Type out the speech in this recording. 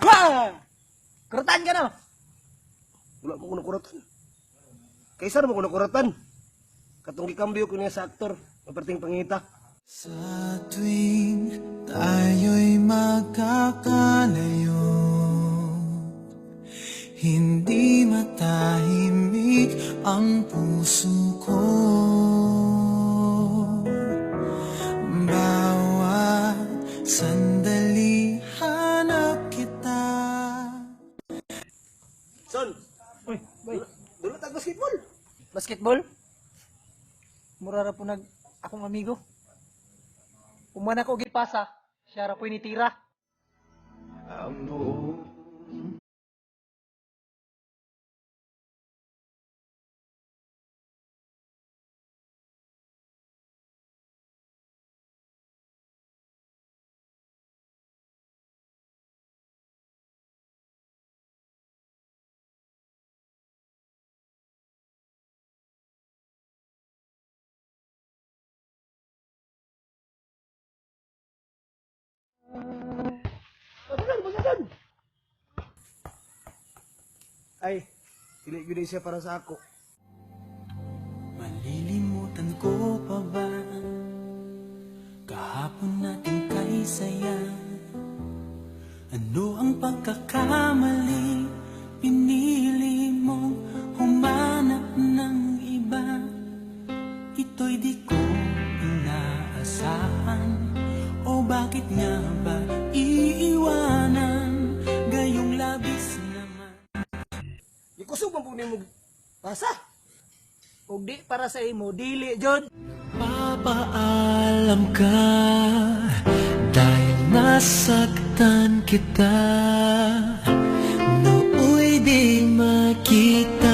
Ha! Kurutan ka no? Wala ko kunukuratan. Kaysa naman kunukuratan. Katong gikambyo ko niya sa aktor. Maperting pangita. Sa tuwing tayo'y magkakalayo, hindi matahimik ang puso ko. Bawat sandali hanap kita. Son, Uy, boy. dulot ang basketball. Basketball? Mura ra po akong amigo. Umana ko gipasa, siya ra po initira. Pagkasan. Ay, dili gyud siya para sa ako. Malilimutan ko pa ba kahapon nating kay saya? Ano ang pagkakamali? Pinili mong humanap ng iba. Ito'y di ko inaasahan. O bakit nga ba iiwanan? Gayong labis naman. Ikusog man po nimo pasa. Ug di para sa imo, dili jud. Papaalam ka dahil nasaktan kita. Nooy di makita